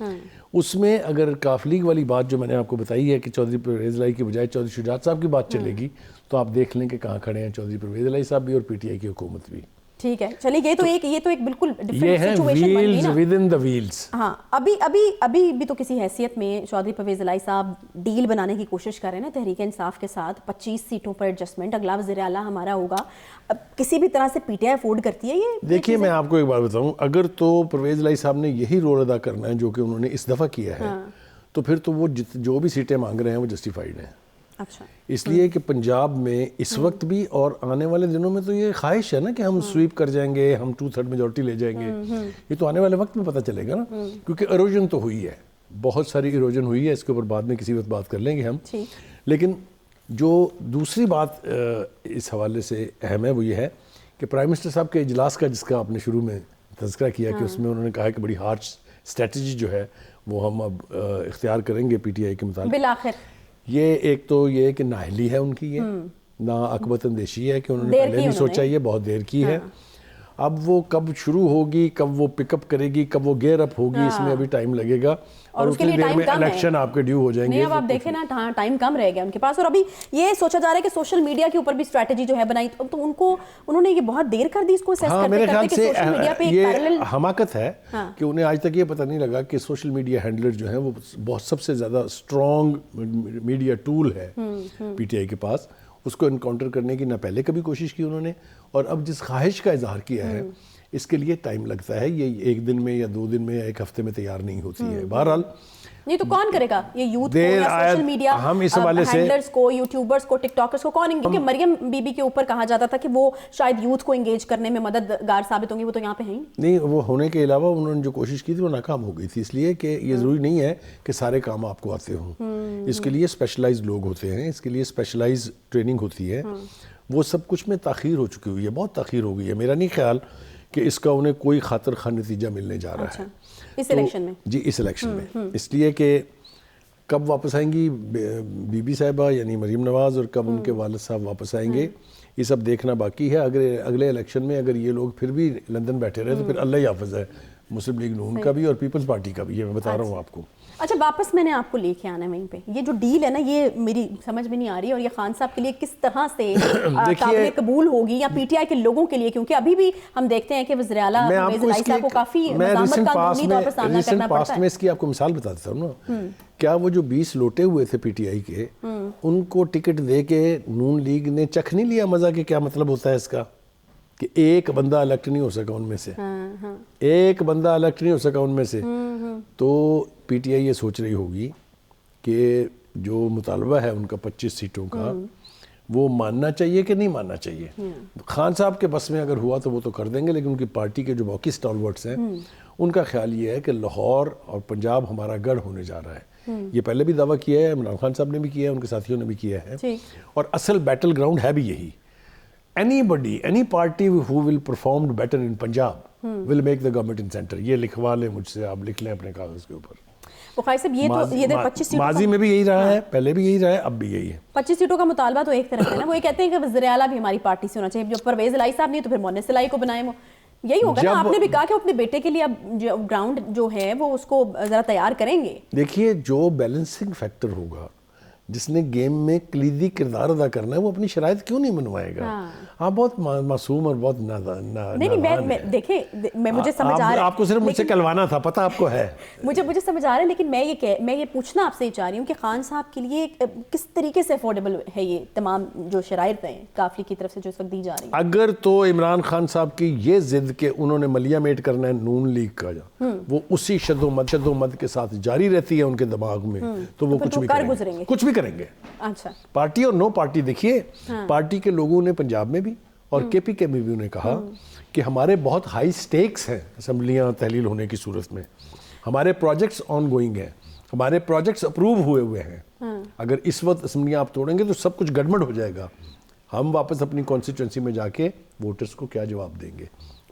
اس میں اگر کاف لیگ والی بات جو میں نے آپ کو بتائی ہے کہ چودھری پرویز الہی کی بجائے چودھری شجاعت صاحب کی بات چلے گی تو آپ دیکھ لیں کہ کہاں کھڑے ہیں چودھری پرویز الہی صاحب بھی اور پی ٹی آئی کی حکومت بھی. ٹھیک ہے چلیے یہ تو ایک بالکل یہ ہیں wheels with in the wheels. ہاں ابھی بھی تو کسی حیثیت میں چودھری پرویز الہی صاحب ڈیل بنانے کی کوشش کر رہے ہیں نا تحریک انصاف کے ساتھ, 25 سیٹوں پر ایڈجسٹمنٹ, اگلا وزیر اعلیٰ ہمارا ہوگا. اب کسی بھی طرح سے پی ٹی آئی افورڈ کرتی ہے یہ؟ دیکھیے میں آپ کو ایک بات بتاؤں, اگر تو پرویز الہی صاحب نے یہی رول ادا کرنا ہے جو کہ انہوں نے اس دفعہ کیا ہے تو پھر تو وہ جو بھی سیٹیں مانگ رہے ہیں وہ جسٹیفائیڈ ہیں. اچھا, اس لیے کہ پنجاب میں اس وقت بھی اور آنے والے دنوں میں تو یہ خواہش ہے نا کہ ہم سویپ کر جائیں گے, ہم 2/3 میجورٹی لے جائیں گے. یہ تو آنے والے وقت میں پتہ چلے گا نا, کیونکہ ایروجن تو ہوئی ہے, بہت ساری ایروجن ہوئی ہے, اس کے اوپر بعد میں کسی وقت بات کر لیں گے ہم. لیکن جو دوسری بات اس حوالے سے اہم ہے وہ یہ ہے کہ پرائم منسٹر صاحب کے اجلاس کا جس کا آپ نے شروع میں تذکرہ کیا کہ اس میں انہوں نے کہا کہ بڑی ہارش اسٹریٹجی جو ہے وہ ہم اب اختیار کریں گے پی ٹی آئی کے متعلق. بالآخر یہ ایک تو یہ کہ نااہلی ہے ان کی, یہ نا عقبت اندیشی ہے کہ انہوں نے پہلے نہیں سوچا, یہ بہت دیر کی ہے. اب وہ کب شروع ہوگی, کب وہ پک اپ کرے گی, کب وہ گیئر اپ ہوگی, اس میں ابھی ٹائم لگے گا اور اس کے لیے دیر میں الیکشن آپ کے ڈیو ہو جائیں گے. اب آپ دیکھیں نا ٹائم کم رہ گیا ان کے پاس, اور ابھی یہ سوچا جا رہا ہے کہ سوشل میڈیا کے اوپر بھی اسٹریٹجی جو ہے بنائی, تو انہوں نے یہ بہت دیر کر دی اس کو اسیس کرتے. میرے خیال سے یہ حماقت ہے کہ انہیں آج تک یہ پتہ نہیں لگا کہ سوشل میڈیا ہینڈلر جو ہیں وہ بہت سب سے زیادہ اسٹرانگ میڈیا ٹول ہے پی ٹی آئی کے پاس. اس کو انکاؤنٹر کرنے کی نہ پہلے کبھی کوشش کی انہوں نے, اور اب جس خواہش کا اظہار کیا ہے اس کے لیے ٹائم لگتا ہے. یہ ایک دن میں یا 2 دن میں یا 1 ہفتے میں تیار نہیں ہوتی ہے. بہرحال نہیں تو کون کرے گا یہ یوتھ کو یا سوشل میڈیا ہینڈلرز کو, یوٹیوبرز کو, ٹک ٹاکرز کو, کون؟ کیونکہ مریم بی بی کے اوپر کہا جاتا تھا کہ وہ شاید یوتھ کو انگیج کرنے میں مددگار ثابت ہوں گی, وہ تو یہاں پہ ہیں نہیں. وہ ہونے کے علاوہ انہوں نے جو کوشش کی تھی وہ ناکام ہو گئی تھی, اس لیے کہ یہ ضروری نہیں ہے کہ سارے کام آپ کو آتے ہوں. اس کے لیے اسپیشلائز لوگ ہوتے ہیں, اس کے لیے اسپیشلائز ٹریننگ ہوتی ہے. وہ سب کچھ میں تاخیر ہو چکی ہوئی ہے, بہت تاخیر ہو گئی ہے. میرا نہیں خیال کہ اس کا انہیں کوئی خاطر خواہ نتیجہ ملنے جا رہا ہے اس الیکشن میں. جی اس الیکشن میں, اس لیے کہ کب واپس آئیں گی بی بی صاحبہ یعنی مریم نواز, اور کب ان کے والد صاحب واپس آئیں گے, یہ سب دیکھنا باقی ہے. اگلے الیکشن میں اگر یہ لوگ پھر بھی لندن بیٹھے رہے تو پھر اللہ ہی حافظ ہے مسلم لیگ نون کا بھی اور پیپلز پارٹی کا بھی, یہ میں بتا رہا ہوں آپ کو. اچھا واپس میں نے آپ کو لے کے آنا ہے وہیں پہ, یہ جو ڈیل ہے نا یہ میری سمجھ میں نہیں آ رہی, اور یہ خان صاحب کے لیے کس طرح سے قابل قبول ہوگی یا پی ٹی آئی کے لوگوں کے لیے, کیونکہ ابھی بھی ہم دیکھتے ہیں کہ وزیر اعلیٰ پرویز الہی صاحب کو کافی مزاحمت کا قانونی طور پر سامنا کرنا پڑتا ہے. میں اس کی آپ کو مثال بتا دیتا ہوں نا, کیا وہ جو 20 لوٹے ہوئے تھے پی ٹی آئی کے, ان کو ٹکٹ دے کے نون لیگ نے چکھ نہیں لیا مزہ کہ کیا مطلب ہوتا ہے اس کا, کہ ایک بندہ الیکٹ نہیں ہو سکا ان میں سے, ایک بندہ الیکٹ نہیں ہو سکا ان میں سے. تو پی ٹی آئی یہ سوچ رہی ہوگی کہ جو مطالبہ ہے ان کا 25 سیٹوں کا وہ ماننا چاہیے کہ نہیں ماننا چاہیے. خان صاحب کے بس میں اگر ہوا تو وہ تو کر دیں گے, لیکن ان کی پارٹی کے جو باقی اسٹالورٹس ہیں ان کا خیال یہ ہے کہ لاہور اور پنجاب ہمارا گڑھ ہونے جا رہا ہے. یہ پہلے بھی دعویٰ کیا ہے, عمران خان صاحب نے بھی کیا ہے, ان کے ساتھیوں نے بھی کیا ہے, اور اصل بیٹل گراؤنڈ ہے بھی یہی. Anybody, any party who will perform better in Punjab will make the government in center. یہ لکھوا لیں مجھ سے, آپ لکھ لیں اپنے کاغذ کے اوپر. بخاری صاحب یہ تو یہ 25 سیٹوں ماضی میں بھی یہی رہا ہے, پہلے بھی یہی رہا ہے, اب بھی یہی ہے. 25 سیٹوں کا مطالبہ تو ایک طرف ہے نا, وہ یہ کہتے ہیں کہ وزیر اعلیٰ بھی ہماری پارٹی سے ہونا چاہیے. جو پرویز الہی صاحب نہیں تو پھر مونس الہی کو بنائیں, وہ یہی ہوگا نا. آپ نے بھی کہا کہ اپنے بیٹے کے لیے اب جو گراؤنڈ جو ہے وہ اس کو ذرا تیار کریں گے. دیکھیے جو بیلنسنگ فیکٹر ہوگا, جس نے گیم میں کلیدی کردار ادا کرنا ہے, وہ اپنی شرائط کیوں نہیں منوائے گا. آپ بہت معصوم اور بہت نہیں, دیکھیں مجھے سمجھ آ رہا ہے, آپ کو صرف مجھ سے کلوانا تھا, پتہ آپ کو ہے, مجھے سمجھ آ رہا ہے, لیکن میں یہ پوچھنا آپ سے چاہ رہی ہوں کہ خان صاحب کے لیے کس طریقے سے افورڈیبل ہے یہ تمام جو شرائط ہیں کافلی کی طرف سے جو اس وقت دی جا رہی ہیں. اگر تو عمران خان صاحب کی یہ ضد کہ انہوں نے ملیا میٹ کرنا ہے نون لیگ کا, وہ اسی شد و مد کے ساتھ جاری رہتی ہے ان کے دماغ میں, تو وہ کچھ بھی کریں گے. اچھا, پارٹی اور نو پارٹی, دیکھیے پارٹی کے لوگوں نے پنجاب میں بھی اور کے پی کے میں بھی انہیں کہا کہ ہمارے بہت ہائی سٹیکس ہیں اسمبلیاں تحلیل ہونے کی صورت میں, ہمارے پروجیکٹس آن گوئنگ ہیں, ہمارے پروجیکٹس اپروو ہوئے ہیں. اگر اس وقت اسمبلیاں آپ توڑیں گے تو سب کچھ گڑبڑ ہو جائے گا. ہم واپس اپنی کانسٹیٹوئنسی میں جا کے ووٹرز کو کیا جواب دیں گے,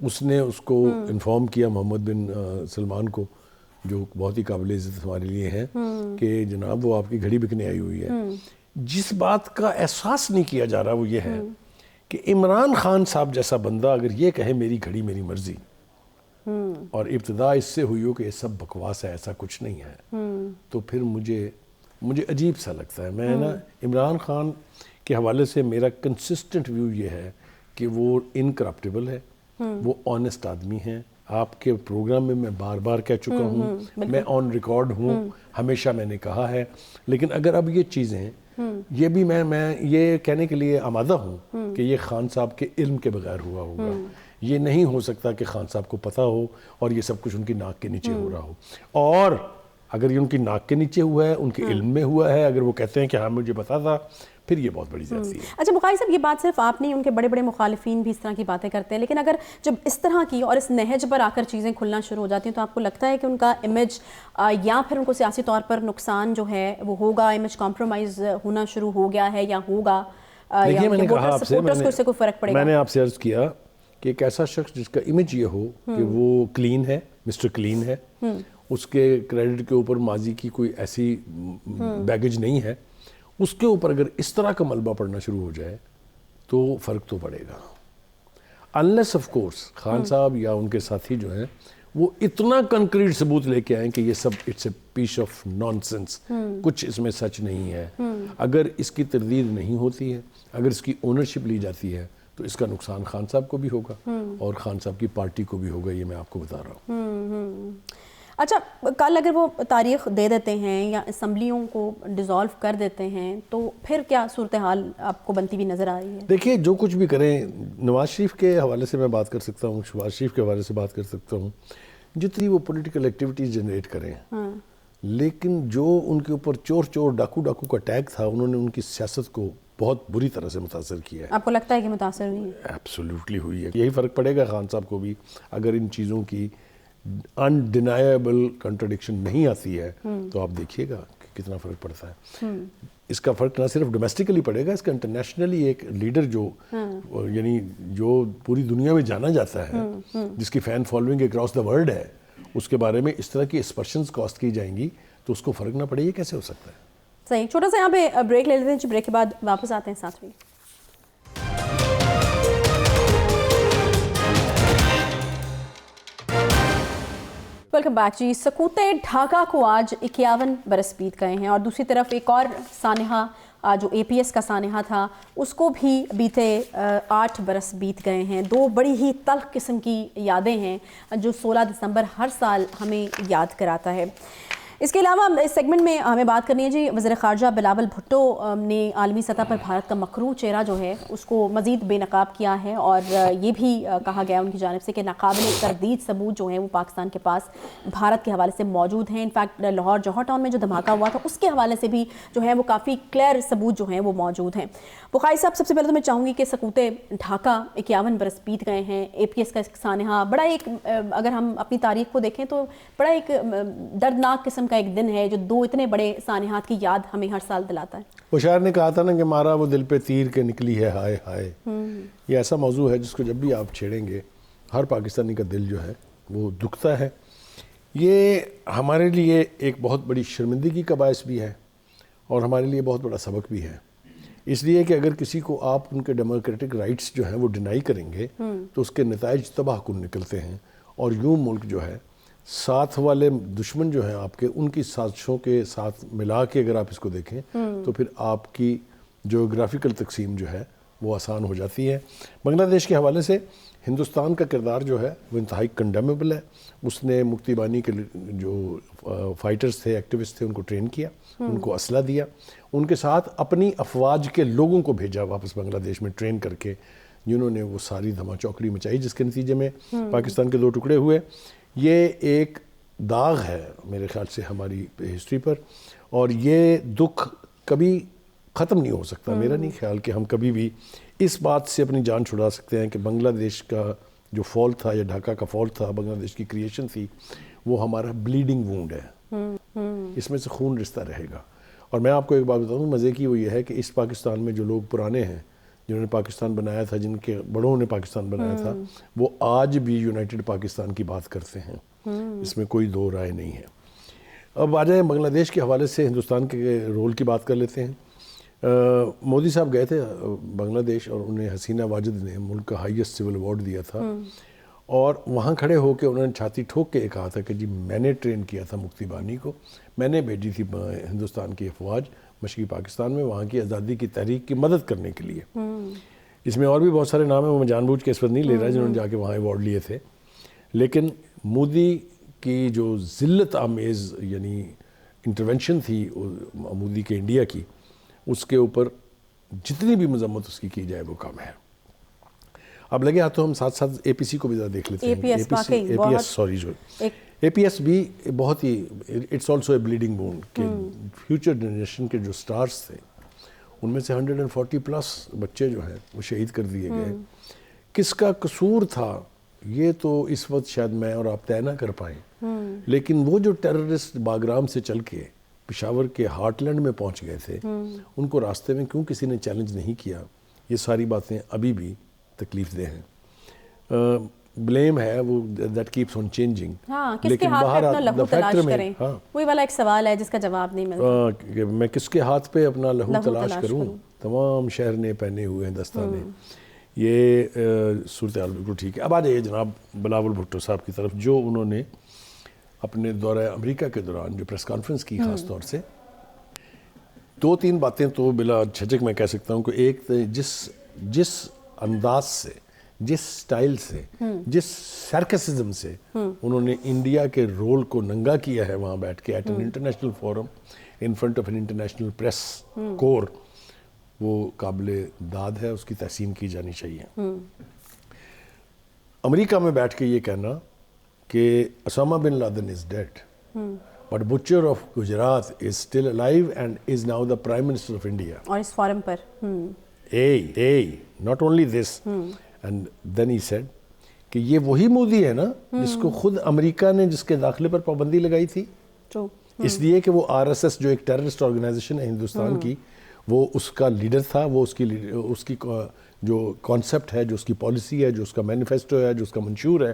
اس نے اس کو انفارم کیا محمد بن سلمان کو، جو بہت ہی قابل عزت ہمارے لیے ہیں، کہ جناب وہ آپ کی گھڑی بکنے آئی ہوئی ہے۔ جس بات کا احساس نہیں کیا جا رہا وہ یہ ہے کہ عمران خان صاحب جیسا بندہ اگر یہ کہے میری گھڑی میری مرضی، اور ابتدا اس سے ہوئی ہو کہ یہ سب بکواس ہے، ایسا کچھ نہیں ہے، تو پھر مجھے عجیب سا لگتا ہے۔ میں نا عمران خان کے حوالے سے میرا کنسسٹنٹ ویو یہ ہے کہ وہ انکرپٹیبل ہے، وہ آنیسٹ آدمی ہیں۔ آپ کے پروگرام میں میں بار بار کہہ چکا ہوں، میں آن ریکارڈ ہوں، ہمیشہ میں نے کہا ہے، لیکن اگر اب یہ چیزیں یہ بھی میں یہ کہنے کے لیے آمادہ ہوں کہ یہ خان صاحب کے علم کے بغیر ہوا ہوگا۔ یہ نہیں ہو سکتا کہ خان صاحب کو پتہ ہو اور یہ سب کچھ ان کی ناک کے نیچے ہو رہا ہو، اور اگر یہ ان کی ناک کے نیچے ہوا ہے، ان کے علم میں ہوا ہے، اگر وہ کہتے ہیں کہ ہاں مجھے پتا تھا، پھر یہ بہت بڑی زیادتی ہے۔ اچھا بخاری صاحب، یہ بات صرف آپ نہیں، ان کے بڑے بڑے مخالفین بھی اس طرح کی باتیں کرتے ہیں، لیکن اگر جب اس طرح کی اور اس نہج پر آ کر چیزیں کھلنا شروع ہو جاتی ہیں تو آپ کو لگتا ہے کہ ان کا امیج یا پھر ان کو سیاسی طور پر نقصان جو ہے وہ ہوگا، امیج کمپرومائز ہونا شروع ہو گیا ہے یا ہوگا؟ دیکھیے میں نے کہا آپ سے، میں نے آپ سے عرض کیا کہ ایک ایسا شخص جس کا امیج یہ ہو کہ وہ کلین ہے، مسٹر کلین ہے، اس کے کریڈٹ کے اوپر ماضی کی کوئی ایسی بیگیج نہیں ہے، اس کے اوپر اگر اس طرح کا ملبہ پڑنا شروع ہو جائے تو فرق تو پڑے گا، انلیس آف کورس خان صاحب یا ان کے ساتھی جو ہیں وہ اتنا کنکریٹ ثبوت لے کے آئیں کہ یہ سب it's a piece of nonsense, کچھ اس میں سچ نہیں ہے۔ اگر اس کی تردید نہیں ہوتی ہے، اگر اس کی اونرشپ لی جاتی ہے، تو اس کا نقصان خان صاحب کو بھی ہوگا اور خان صاحب کی پارٹی کو بھی ہوگا، یہ میں آپ کو بتا رہا ہوں۔ اچھا، کل اگر وہ تاریخ دے دیتے ہیں یا اسمبلیوں کو ڈیزالو کر دیتے ہیں تو پھر کیا صورتحال آپ کو بنتی ہوئی نظر آ رہی ہے؟ دیکھیے جو کچھ بھی کریں، نواز شریف کے حوالے سے میں بات کر سکتا ہوں، شہباز شریف کے حوالے سے بات کر سکتا ہوں، جتنی وہ پولیٹیکل ایکٹیویٹیز جنریٹ کریں، لیکن جو ان کے اوپر چور ڈاکو کا ٹیگ تھا، انہوں نے ان کی سیاست کو بہت بری طرح سے متاثر کیا ہے۔ آپ کو لگتا ہے کہ متاثر ہوئی ہے؟ ایبسلیوٹلی ہوئی ہے۔ یہی فرق پڑے گا خان صاحب کو بھی، اگر ان چیزوں کی انڈینائبل کنٹرڈکشن نہیں آتی ہے تو آپ دیکھیے گا کہ کتنا فرق پڑتا ہے۔ اس کا فرق نہ صرف ڈومیسٹکلی پڑے گا، اس کا انٹرنیشنلی ایک لیڈر جو یعنی جو پوری دنیا میں جانا جاتا ہے، جس کی fan following across the world ہے، اس کے بارے میں اس طرح کی اسپرشنز کاسٹ کی جائیں گی تو اس کو فرق نہ پڑے، یہ کیسے ہو سکتا ہے؟ صحیح، چھوٹا سا یہاں پہ بریک لے لیتے ہیں، بریک کے بعد واپس آتے ہیں ساتھ میں۔ ویلکم بیک جی۔ سقوط ڈھاکہ کو آج 51 برس بیت گئے ہیں، اور دوسری طرف ایک اور سانحہ جو اے پی ایس کا سانحہ تھا اس کو بھی بیتے 8 برس بیت گئے ہیں۔ دو بڑی ہی تلخ قسم کی یادیں ہیں جو 16 دسمبر ہر سال ہمیں یاد کراتا ہے۔ اس کے علاوہ اس سیگمنٹ میں ہمیں بات کرنی ہے جی، وزیر خارجہ بلاول بھٹو نے عالمی سطح پر بھارت کا مکروہ چہرہ جو ہے اس کو مزید بے نقاب کیا ہے، اور یہ بھی کہا گیا ان کی جانب سے کہ ناقابل تردید ثبوت جو ہیں وہ پاکستان کے پاس بھارت کے حوالے سے موجود ہیں۔ انفیکٹ لاہور جوہر ٹاؤن میں جو دھماکہ ہوا تھا اس کے حوالے سے بھی جو ہے وہ کافی کلیئر ثبوت جو ہیں وہ موجود ہیں۔ بخاری صاحب، سب سے پہلے تو میں چاہوں گی کہ سقوط ڈھاکہ 51 برس بیت گئے ہیں، اے پی ایس کا سانحہ بڑا ایک، اگر ہم اپنی تاریخ کو دیکھیں تو بڑا ایک دردناک قسم کا ایک دن ہے جو دو اتنے بڑے سانحات کی یاد ہمیں ہر سال دلاتا ہے۔ وہ شاعر نے کہا تھا نا کہ مارا وہ دل پہ تیر کے نکلی ہے ہائے ہائے۔ یہ ایسا موضوع ہے جس کو جب بھی آپ چھیڑیں گے ہر پاکستانی کا دل جو ہے وہ دکھتا ہے۔ یہ ہمارے لیے ایک بہت بڑی شرمندگی کا باعث بھی ہے اور ہمارے لیے بہت بڑا سبق بھی ہے، اس لیے کہ اگر کسی کو آپ ان کے ڈیموکریٹک رائٹس جو ہیں وہ ڈینائی کریں گے تو اس کے نتائج تباہ کن نکلتے ہیں، اور یوں ملک جو ہے ساتھ والے دشمن جو ہیں آپ کے، ان کی سازشوں کے ساتھ ملا کے اگر آپ اس کو دیکھیں تو پھر آپ کی جغرافیکل تقسیم جو ہے وہ آسان ہو جاتی ہے۔ بنگلہ دیش کے حوالے سے ہندوستان کا کردار جو ہے وہ انتہائی کنڈیمیبل ہے۔ اس نے مکتی بانی کے جو فائٹرز تھے، ایکٹیوسٹ تھے، ان کو ٹرین کیا، ان کو اسلحہ دیا، ان کے ساتھ اپنی افواج کے لوگوں کو بھیجا واپس بنگلہ دیش میں ٹرین کر کے، جنہوں نے وہ ساری دھما چوکڑی مچائی جس کے نتیجے میں پاکستان کے 2 ٹکڑے ہوئے۔ یہ ایک داغ ہے میرے خیال سے ہماری ہسٹری پر، اور یہ دکھ کبھی ختم نہیں ہو سکتا۔ میرا نہیں خیال کہ ہم کبھی بھی اس بات سے اپنی جان چھڑا سکتے ہیں کہ بنگلہ دیش کا جو فال تھا یا ڈھاکہ کا فال تھا، بنگلہ دیش کی کریشن تھی، وہ ہمارا بلیڈنگ وونڈ ہے، اس میں سے خون رشتہ رہے گا۔ اور میں آپ کو ایک بات بتاؤں، مزے کی وہ یہ ہے کہ اس پاکستان میں جو لوگ پرانے ہیں، جنہوں نے پاکستان بنایا تھا، جن کے بڑوں نے پاکستان بنایا تھا، وہ آج بھی یونائٹڈ پاکستان کی بات کرتے ہیں، اس میں کوئی دو رائے نہیں ہے۔ اب آ جائیں بنگلہ دیش کے حوالے سے ہندوستان کے رول کی بات کر لیتے ہیں۔ مودی صاحب گئے تھے بنگلہ دیش اور انہیں حسینہ واجد نے ملک کا ہائیسٹ سول ایوارڈ دیا تھا، اور وہاں کھڑے ہو کے انہوں نے چھاتی ٹھوک کے کہا تھا کہ جی میں نے ٹرین کیا تھا مفتی بانی کو، میں نے بھیجی تھی ہندوستان کی افواج مشرقی پاکستان میں وہاں کی آزادی کی تحریک کی مدد کرنے کے لیے۔ اس میں اور بھی بہت سارے نام ہیں، وہ میں جان بوجھ کے اس وقت نہیں لے رہا جنہوں نے جا کے وہاں ایوارڈ لیے تھے، لیکن مودی کی جو ذلت آمیز یعنی انٹرونشن تھی مودی کے انڈیا کی، اس کے اوپر جتنی بھی مذمت اس کی جائے وہ کم ہے۔ اب لگے ہاتھوں ہم ساتھ ساتھ اے پی سی کو بھی ذرا دیکھ لیتے ہیں۔ اے پی ایس بھی بہت ہی it's also a bleeding bone کہ فیوچر جنریشن کے جو سٹارز تھے ان میں سے 140+ بچے جو ہیں وہ شہید کر دیے گئے۔ کس کا قصور تھا یہ تو اس وقت شاید میں اور آپ طے نہ کر پائیں، لیکن وہ جو ٹیررسٹ باگرام سے چل کے پشاور کے ہارٹ لینڈ میں پہنچ گئے تھے، ان کو راستے میں کیوں کسی نے چیلنج نہیں کیا؟ یہ ساری باتیں ابھی بھی تکلیف دہ ہیں۔ بلیم ہے وہ دیٹ کیپس آن چینجنگ، ہاں کس کے ہاتھ پہ اپنا لہو تلاش کریں، وہی والا ایک سوال ہے جس کا جواب نہیں ملتا، میں کس کے ہاتھ پہ اپنا لہو تلاش کروں، تمام شہر نے پہنے ہوئے ہیں دستانے۔ یہ صورتحال بالکل ٹھیک ہے۔ اب آ جائیے جناب بلاول بھٹو صاحب کی طرف، جو انہوں نے اپنے دورہ امریکہ کے دوران جو پریس کانفرنس کی خاص طور سے 2-3 باتیں تو بلا جھجک میں کہہ سکتا ہوں کہ ایک جس انداز سے، جس سٹائل سے، جس سارکسزم سے انہوں نے انڈیا کے رول کو ننگا کیا ہے وہاں بیٹھ کے at an international forum in front of an international press corps, وہ قابل داد ہے، اس کی تحسین کی جانی چاہیے۔ امریکہ میں بیٹھ کے یہ کہنا کہ Osama bin Laden is dead but butcher of Gujarat is still alive and is now the prime minister of India, اور اس فورم پر not only this and then he said کہ یہ وہی مودی ہے نا جس کو خود امریکہ نے جس کے داخلے پر پابندی لگائی تھی، اس لیے کہ وہ RSS جو ایک ٹیررسٹ آرگنائزیشن ہے ہندوستان کی، وہ اس کا لیڈر تھا، وہ اس کی جو کانسیپٹ ہے، جو اس کی پالیسی ہے، جو اس کا مینیفیسٹو ہے، جو اس کا منشور ہے،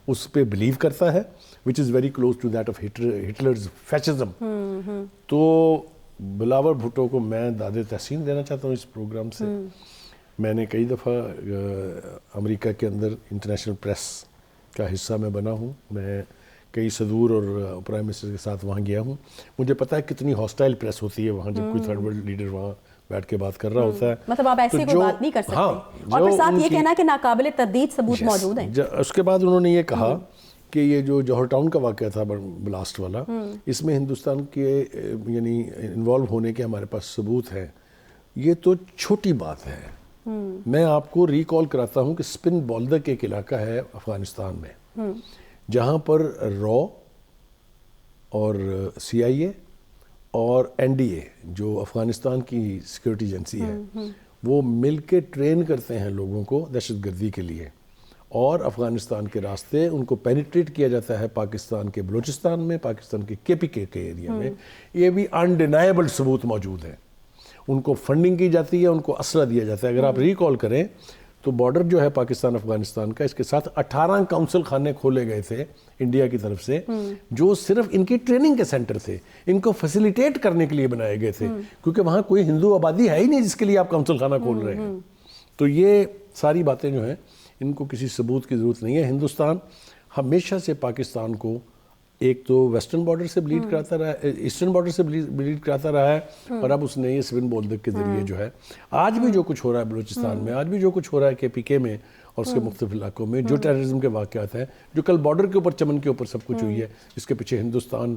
اس پہ بلیو کرتا ہے، which is very close to that of Hitler's fascism۔ تو بلاول بھٹو کو میں داد تحسین دینا چاہتا ہوں اس پروگرام سے۔ میں نے کئی دفعہ امریکہ کے اندر انٹرنیشنل پریس کا حصہ میں بنا ہوں، میں کئی صدور اور پرائم منسٹر کے ساتھ وہاں گیا ہوں، مجھے پتہ ہے کتنی ہاسٹائل پریس ہوتی ہے وہاں جب کوئی تھرڈ ورلڈ لیڈر وہاں بیٹھ کے بات کر رہا ہوتا ہے، مطلب آپ ایسی کوئی بات نہیں کر سکتے، اور پھر ساتھ یہ کہنا کہ ناقابل تردید ثبوت موجود ہیں۔ اس کے بعد انہوں نے یہ کہا کہ یہ جو جوہر ٹاؤن کا واقعہ تھا بلاسٹ والا، اس میں ہندوستان کے یعنی انوالو ہونے کے ہمارے پاس ثبوت ہیں، یہ تو چھوٹی بات ہے۔ میں آپ کو ریکال کراتا ہوں کہ سپن بولدک ایک علاقہ ہے افغانستان میں جہاں پر رو اور CIA اور NDA جو افغانستان کی سیکورٹی ایجنسی ہے، وہ مل کے ٹرین کرتے ہیں لوگوں کو دہشت گردی کے لیے، اور افغانستان کے راستے ان کو پینیٹریٹ کیا جاتا ہے پاکستان کے بلوچستان میں، پاکستان کے KPK کے ایریا میں۔ یہ بھی انڈینائبل ثبوت موجود ہے۔ ان کو فنڈنگ کی جاتی ہے، ان کو اسلحہ دیا جاتا ہے۔ اگر آپ ریکال کریں تو بارڈر جو ہے پاکستان افغانستان کا، اس کے ساتھ 18 کونسل خانے کھولے گئے تھے انڈیا کی طرف سے، جو صرف ان کی ٹریننگ کے سینٹر تھے، ان کو فیسیلیٹیٹ کرنے کے لیے بنائے گئے تھے، کیونکہ وہاں کوئی ہندو آبادی ہے ہی نہیں جس کے لیے آپ کونسل خانہ کھول رہے ہیں۔ تو یہ ساری باتیں جو ہیں ان کو کسی ثبوت کی ضرورت نہیں ہے۔ ہندوستان ہمیشہ سے پاکستان کو ایک تو ویسٹرن بارڈر سے بلیڈ کراتا رہا ہے، ایسٹرن بارڈر سے بلیڈ کراتا رہا ہے، اور اب اس نے یہ سپن بولدک کے ذریعے جو ہے آج بھی جو کچھ ہو رہا ہے بلوچستان میں، آج بھی جو کچھ ہو رہا ہے KPK میں اور اس کے مختلف علاقوں میں، جو ٹیررزم کے واقعات ہیں، جو کل بارڈر کے اوپر چمن کے اوپر سب کچھ ہوئی ہے، اس کے پیچھے ہندوستان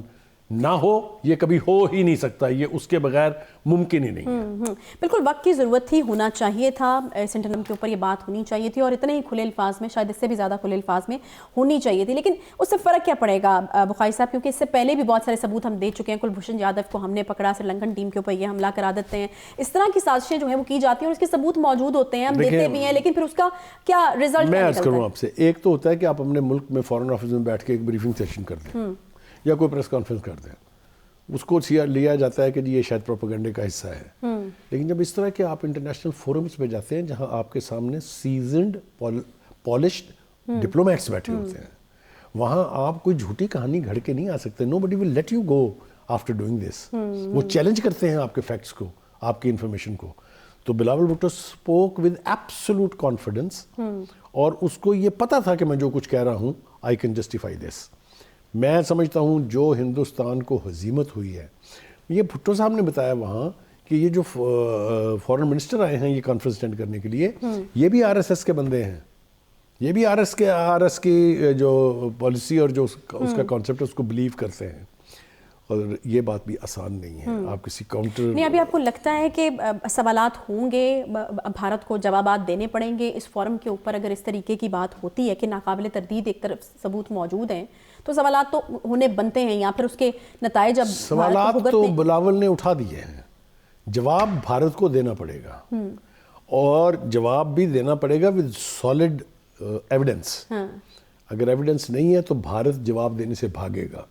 نہ ہو، یہ کبھی ہو ہی نہیں سکتا، یہ اس کے بغیر ممکن ہی نہیں ہے۔ بالکل وقت کی ضرورت تھی، ہونا چاہیے تھا، سینٹنم کے اوپر یہ بات ہونی چاہیے تھی، اور اتنے ہی کھلے الفاظ میں، شاید اس سے بھی زیادہ کھلے الفاظ میں ہونی چاہیے تھی۔ لیکن اس سے فرق کیا پڑے گا بخاری صاحب، کیونکہ اس سے پہلے بھی بہت سارے ثبوت ہم دے چکے ہیں، کلبھوشن یادو کو ہم نے پکڑا، سری لنکن ٹیم کے اوپر یہ حملہ کرا دیتے ہیں، اس طرح کی سازشیں جو ہیں وہ کی جاتی ہیں، اور اس کے ثبوت موجود ہوتے ہیں، ہم دیتے بھی ہیں، لیکن پھر اس کا کیا رزلٹ میں عرض کروں آپ سے، ایک تو ہوتا ہے کہ آپ اپنے ملک میں فارن آفس میں بیٹھ کے ایک بریفنگ سیشن کر دیں یا کوئی پریس کانفرنس کر دیں، اس کو لیا جاتا ہے کہ جی یہ شاید پروپیگنڈے کا حصہ ہے. لیکن جب اس طرح کے آپ انٹرنیشنل فورمز پہ جاتے ہیں جہاں آپ کے سامنے سیزنڈ پالشڈ ڈپلومیٹس بیٹھے ہوتے ہیں, وہاں آپ کوئی جھوٹی کہانی گھڑ کے نہیں آ سکتے. Nobody will let you go after doing this. وہ چیلنج کرتے ہیں آپ کے فیکٹس کو, آپ کی انفارمیشن کو. تو Bilawal Bhutto spoke with absolute confidence, اور اس کو یہ پتا تھا کہ میں جو کچھ کہہ رہا ہوں آئی کین جسٹیفائی دس. میں سمجھتا ہوں جو ہندوستان کو ہزیمت ہوئی ہے, یہ بھٹو صاحب نے بتایا وہاں کہ یہ جو فورن منسٹر آئے ہیں یہ کانفرنس اٹینڈ کرنے کے لیے, یہ بھی RSS کے بندے ہیں, یہ بھی RS کی جو پالیسی اور جو اس کا کانسیپٹ ہے اس کو بلیو کرتے ہیں. اور یہ بات بھی آسان نہیں ہے. آپ کسی کاؤنٹر نہیں, ابھی آپ کو لگتا ہے کہ سوالات ہوں گے, بھارت کو جوابات دینے پڑیں گے اس فورم کے اوپر اگر اس طریقے کی بات ہوتی ہے کہ ناقابل تردید ایک طرف ثبوت موجود ہیں, تو سوالات تو ہونے بنتے ہیں, یا پھر اس کے نتائج اب سوالات تو بلاول نے اٹھا دیے ہیں, جواب بھارت کو دینا پڑے گا, اور جواب بھی دینا پڑے گا ود سالڈ ایویڈنس. اگر ایویڈنس نہیں ہے تو بھارت جواب دینے سے بھاگے گا,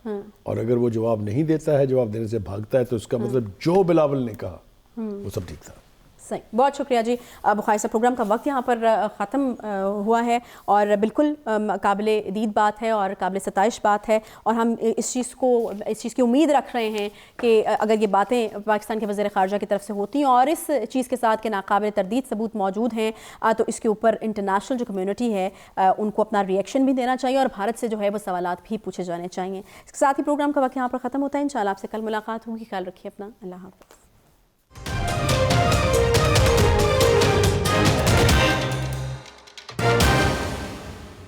اور اگر وہ جواب نہیں دیتا ہے, جواب دینے سے بھاگتا ہے, تو اس کا مطلب جو بلاول نے کہا وہ سب ٹھیک تھا. صحیح, بہت شکریہ جی. بخاری صاحب, پروگرام کا وقت یہاں پر ختم ہوا ہے, اور بالکل قابل دید بات ہے اور قابل ستائش بات ہے, اور ہم اس چیز کی امید رکھ رہے ہیں کہ اگر یہ باتیں پاکستان کے وزیر خارجہ کی طرف سے ہوتی ہیں اور اس چیز کے ساتھ کہ ناقابل تردید ثبوت موجود ہیں, تو اس کے اوپر انٹرنیشنل جو کمیونٹی ہے ان کو اپنا ری ایکشن بھی دینا چاہیے, اور بھارت سے جو ہے وہ سوالات بھی پوچھے جانے چاہیے. اس کے ساتھ ہی پروگرام کا وقت یہاں پر ختم ہوتا ہے. انشاءاللہ آپ سے کل ملاقات ہوگی. خیال رکھیے اپنا. اللہ حافظ.